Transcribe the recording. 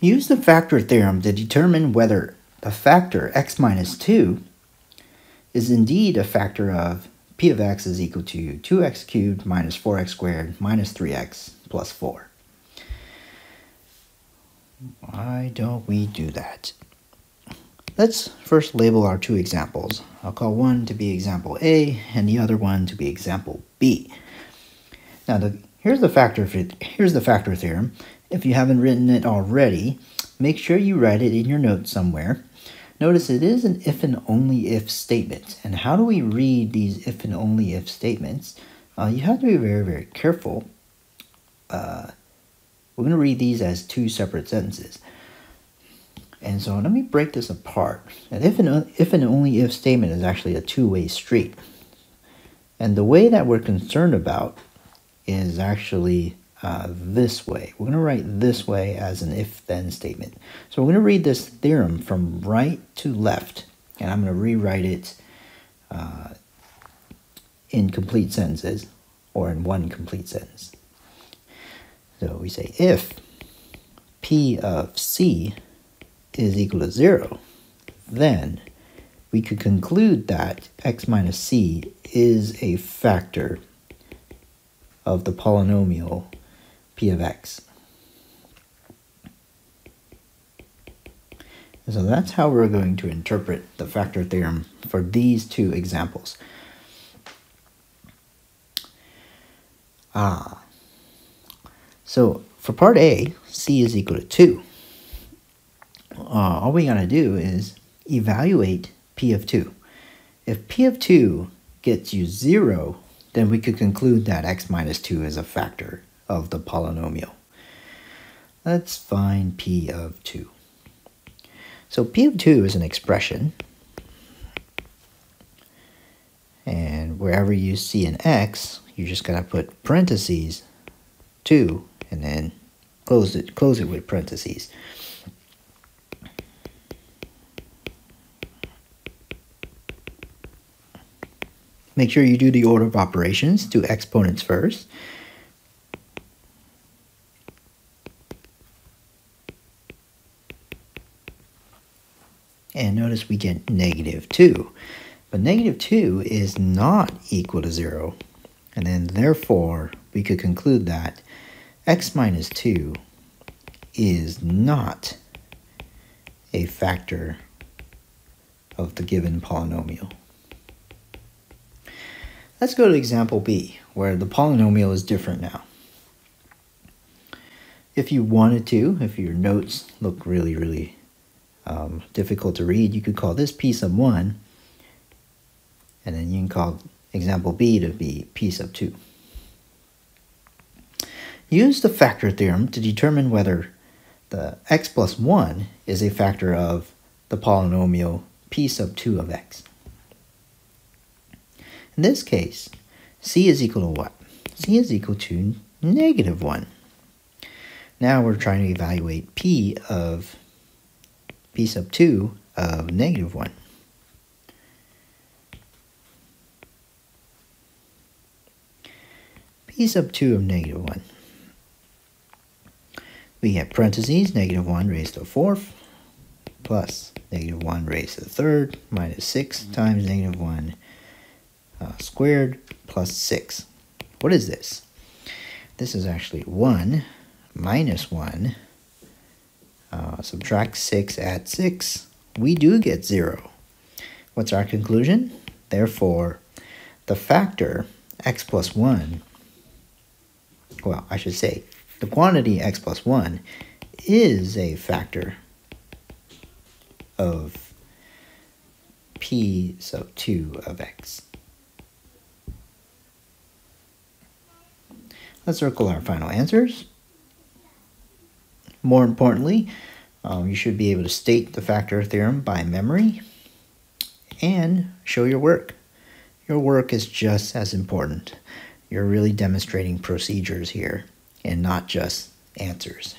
Use the factor theorem to determine whether the factor x minus 2 is indeed a factor of p of x is equal to 2x cubed minus 4x squared minus 3x plus 4. Why don't we do that? Let's first label our two examples. I'll call one to be example A and the other one to be example B. Now here's the factor theorem. If you haven't written it already, make sure you write it in your notes somewhere. Notice it is an if and only if statement. And how do we read these if and only if statements? You have to be very, very careful. We're going to read these as two separate sentences. And so let me break this apart. An if and only if statement is actually a two-way street. And the way that we're concerned about is actually this way. We're going to write this way as an if-then statement. So we're going to read this theorem from right to left, and I'm going to rewrite it in complete sentences, or in one complete sentence. So we say if P of C is equal to 0, then we could conclude that x minus c is a factor of the polynomial p of x. And so that's how we're going to interpret the factor theorem for these two examples. So for part A, c is equal to 2. All we gotta do is evaluate p of 2. If p of 2 gets you 0, then we could conclude that x minus 2 is a factor of the polynomial. Let's find p of 2. So p of 2 is an expression, and wherever you see an x, you just gotta put parentheses 2 and then close it with parentheses. Make sure you do the order of operations, do exponents first. And notice we get negative 2. But negative 2 is not equal to 0. And then therefore, we could conclude that x minus 2 is not a factor of the given polynomial. Let's go to example B, where the polynomial is different now. If you wanted to, if your notes look really difficult to read, you could call this p sub 1, and then you can call example B to be p sub 2. Use the factor theorem to determine whether the x plus 1 is a factor of the polynomial p sub 2 of x. In this case, c is equal to what? C is equal to negative 1. Now we're trying to evaluate p of p sub 2 of negative 1. P sub 2 of negative 1. We get parentheses, negative 1 raised to the 4th, plus negative 1 raised to the 3rd, minus 6 times negative 1 squared plus 6. What is this? This is actually 1 minus 1. Subtract 6, add 6. We do get 0. What's our conclusion? Therefore, the factor x plus 1, well, I should say, the quantity x plus 1 is a factor of p sub 2 of x. Let's circle our final answers. More importantly, you should be able to state the factor theorem by memory and show your work. Your work is just as important. You're really demonstrating procedures here and not just answers.